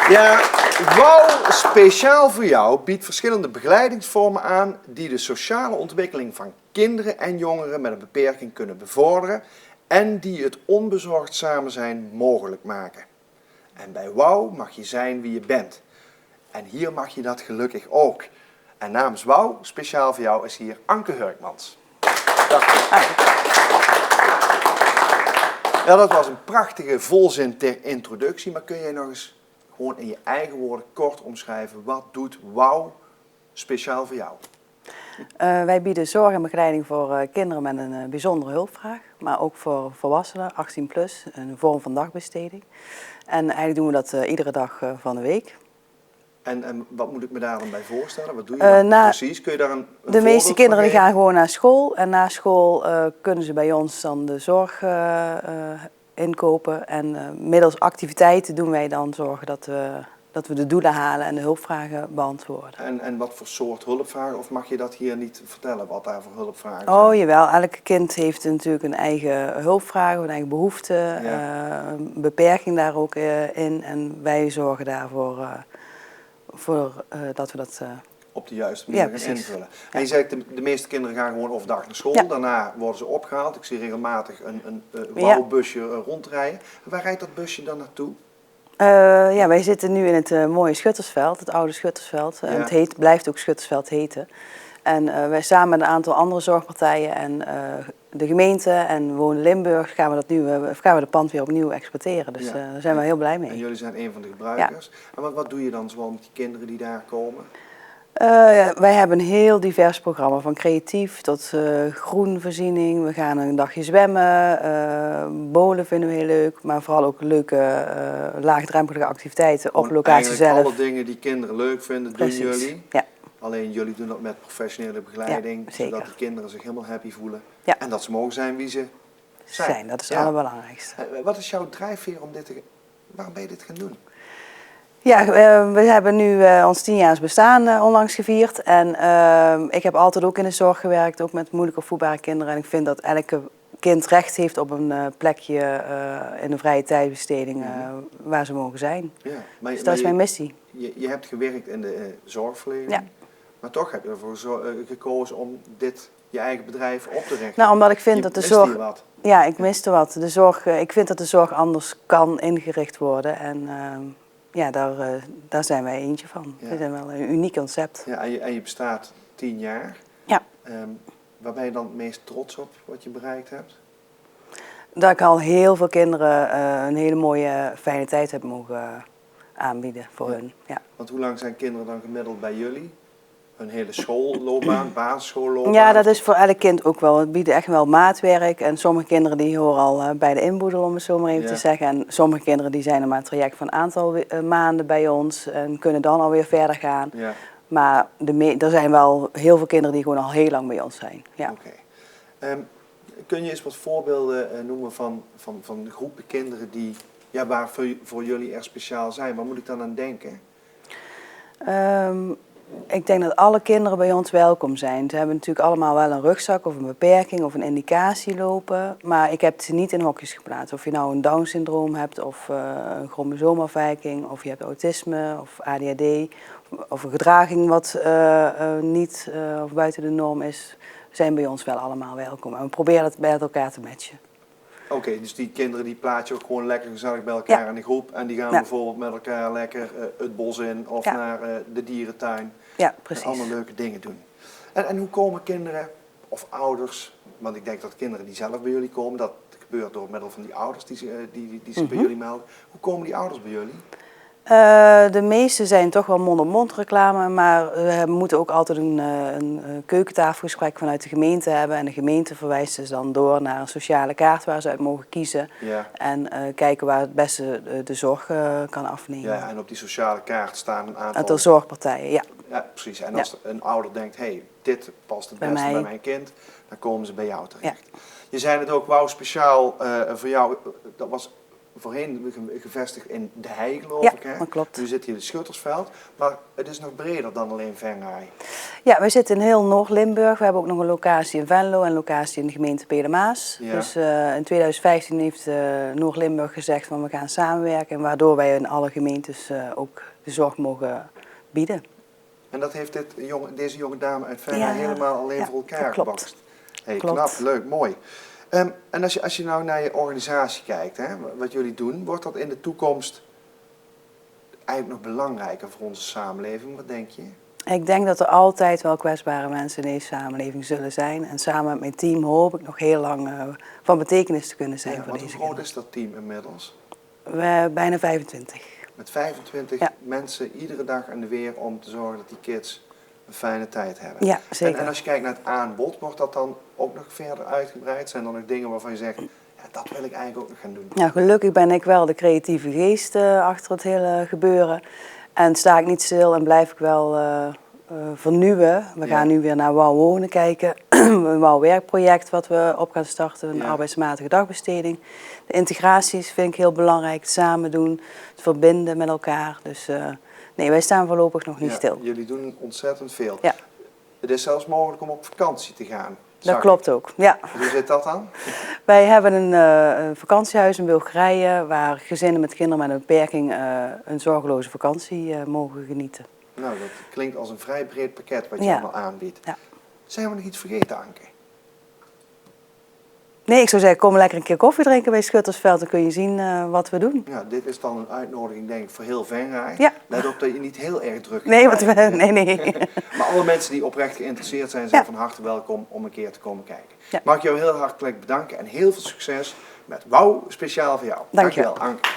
Ja, WOW speciaal voor jou biedt verschillende begeleidingsvormen aan die de sociale ontwikkeling van kinderen en jongeren met een beperking kunnen bevorderen en die het onbezorgd samen zijn mogelijk maken. En bij WOW mag je zijn wie je bent. En hier mag je dat gelukkig ook. En namens WOW speciaal voor jou is hier Anke Hurkmans. Dag. Ja, dat was een prachtige volzin ter introductie, maar kun jij nog eens gewoon in je eigen woorden kort omschrijven, wat doet WOW speciaal voor jou? Wij bieden zorg en begeleiding voor kinderen met een bijzondere hulpvraag, maar ook voor volwassenen, 18 plus, een vorm van dagbesteding. En eigenlijk doen we dat iedere dag van de week. En wat moet ik me daar dan bij voorstellen? Wat doe je dan precies? Kun je daar een de meeste kinderen die gaan gaan gewoon naar school en na school kunnen ze bij ons dan de zorg inkopen. En middels activiteiten doen wij dan zorgen dat we de doelen halen en de hulpvragen beantwoorden. En wat voor soort hulpvragen? Of mag je dat hier niet vertellen, wat daar voor hulpvragen zijn? Oh jawel, elk kind heeft natuurlijk een eigen hulpvraag, een eigen behoefte, een beperking daar ook in. En wij zorgen daarvoor dat we dat op de juiste manier gaan invullen. En je zegt, de meeste kinderen gaan gewoon overdag naar school. Daarna worden ze opgehaald. Ik zie regelmatig een WOW-busje rondrijden. Waar rijdt dat busje dan naartoe? Wij zitten nu in het mooie Schuttersveld, het oude Schuttersveld. En het blijft ook Schuttersveld heten. En wij samen met een aantal andere zorgpartijen en de gemeente en Wonen Limburg gaan we de pand weer opnieuw exploiteren. Dus daar zijn we heel blij mee. En jullie zijn een van de gebruikers. Ja. En wat doe je dan zoal met die kinderen die daar komen? Wij hebben een heel divers programma, van creatief tot groenvoorziening. We gaan een dagje zwemmen, bowlen vinden we heel leuk, maar vooral ook leuke laagdrempelige activiteiten op locatie zelf. Alle dingen die kinderen leuk vinden, doen jullie. Ja. Alleen jullie doen dat met professionele begeleiding, zodat die kinderen zich helemaal happy voelen. Ja. En dat ze mogen zijn wie ze zijn. Dat is het allerbelangrijkste. Wat is jouw drijfveer om waarom ben je dit gaan doen? Ja, we hebben nu ons 10-jaars bestaan onlangs gevierd. En ik heb altijd ook in de zorg gewerkt, ook met moeilijk opvoedbare kinderen. En ik vind dat elke kind recht heeft op een plekje in de vrije tijdbesteding waar ze mogen zijn. Ja, dus dat is mijn missie. Je hebt gewerkt in de zorgverlening, maar toch heb je ervoor gekozen om je eigen bedrijf op te richten. Nou, omdat ik vind dat de zorg... Wat. Ja, ik miste wat. De zorg, ik vind dat de zorg anders kan ingericht worden. En daar zijn wij eentje van. We zijn wel een uniek concept. Ja, en je bestaat 10 jaar. Ja. Waar ben je dan het meest trots op wat je bereikt hebt? Dat ik al heel veel kinderen een hele mooie, fijne tijd heb mogen aanbieden voor hun. Ja. Want hoe lang zijn kinderen dan gemiddeld bij jullie? Een hele schoolloopbaan, basisschoolloopbaan? Ja, dat is voor elk kind ook wel. We bieden echt wel maatwerk. En sommige kinderen die horen al bij de inboedel, om het zo maar even te zeggen. En sommige kinderen die zijn er maar een traject van een aantal maanden bij ons. En kunnen dan alweer verder gaan. Ja. Maar er zijn wel heel veel kinderen die gewoon al heel lang bij ons zijn. Ja. Okay. Kun je eens wat voorbeelden noemen van groepen kinderen die waar voor jullie er speciaal zijn? Waar moet ik dan aan denken? Ik denk dat alle kinderen bij ons welkom zijn. Ze hebben natuurlijk allemaal wel een rugzak of een beperking of een indicatie lopen. Maar ik heb ze niet in hokjes geplaatst. Of je nou een Down-syndroom hebt of een chromosoomafwijking of je hebt autisme of ADHD of een gedraging wat niet of buiten de norm is, zijn bij ons wel allemaal welkom. En we proberen dat bij elkaar te matchen. Oké, dus die kinderen die plaats je ook gewoon lekker gezellig bij elkaar in de groep. En die gaan bijvoorbeeld met elkaar lekker het bos in of naar de dierentuin. Ja, precies. En allemaal leuke dingen doen. En hoe komen kinderen of ouders, want ik denk dat kinderen die zelf bij jullie komen, dat gebeurt door middel van die ouders die zich bij jullie melden. Hoe komen die ouders bij jullie? De meeste zijn toch wel mond-op-mond reclame, maar we moeten ook altijd een keukentafelgesprek vanuit de gemeente hebben. En de gemeente verwijst ze dan door naar een sociale kaart waar ze uit mogen kiezen. Ja. En kijken waar het beste de zorg kan afnemen. Ja, en op die sociale kaart staan een aantal zorgpartijen, ja. Ja, precies. En als een ouder denkt, hey, dit past het beste bij mijn kind, dan komen ze bij jou terecht. Ja. Je zei het ook, WOW speciaal voor jou, dat was voorheen gevestigd in De Hei, geloof Ja, ik. Hè? dat klopt. Nu zit hier in Schuttersveld, maar het is nog breder dan alleen venray. Ja, we zitten in heel Noord-Limburg. We hebben ook nog een locatie in Venlo en een locatie in de gemeente Petermaas. Ja. Dus in 2015 heeft Noord-Limburg gezegd van we gaan samenwerken. Waardoor wij in alle gemeentes ook de zorg mogen bieden. En dat heeft deze jonge dame uit venray helemaal alleen voor elkaar dat klopt. gebokst. Hey, Klopt. knap, leuk, mooi. En als je nou naar je organisatie kijkt, hè, wat jullie doen, wordt dat in de toekomst eigenlijk nog belangrijker voor onze samenleving? Wat denk je? Ik denk dat er altijd wel kwetsbare mensen in deze samenleving zullen zijn. En samen met mijn team hoop ik nog heel lang van betekenis te kunnen zijn voor Want deze hoe groot kinderen. is dat team inmiddels? Bijna 25. Met 25 Ja. mensen iedere dag en de weer om te zorgen dat die kids een fijne tijd hebben. Ja, zeker. En als je kijkt naar het aanbod, wordt dat dan ook nog verder uitgebreid? Zijn er nog dingen waarvan je zegt, ja, dat wil ik eigenlijk ook nog gaan doen? Nou, gelukkig ben ik wel de creatieve geest achter het hele gebeuren. En sta ik niet stil en blijf ik wel vernieuwen. We gaan nu weer naar Wauw Wonen kijken. Een Wauw Werkproject wat we op gaan starten, een arbeidsmatige dagbesteding. De integraties vind ik heel belangrijk, het samen doen, het verbinden met elkaar. Dus nee, wij staan voorlopig nog niet stil. Jullie doen ontzettend veel. Ja. Het is zelfs mogelijk om op vakantie te gaan. Dat klopt ook, ja. Hoe zit dat dan? Wij hebben een vakantiehuis in Bulgarije waar gezinnen met kinderen met een beperking een zorgeloze vakantie mogen genieten. Nou, dat klinkt als een vrij breed pakket wat je Ja. allemaal aanbiedt. Ja. Zijn we nog iets vergeten, Anke? Nee, ik zou zeggen, kom lekker een keer koffie drinken bij Schuttersveld. Dan kun je zien wat we doen. Ja, dit is dan een uitnodiging, denk ik, voor heel venray. Ja. Let op dat je niet heel erg druk Nee, want krijgt. nee. Maar alle mensen die oprecht geïnteresseerd zijn van harte welkom om een keer te komen kijken. Ja. Mag ik jou heel hartelijk bedanken en heel veel succes met Wauw, speciaal voor jou. Dankjewel. Anke.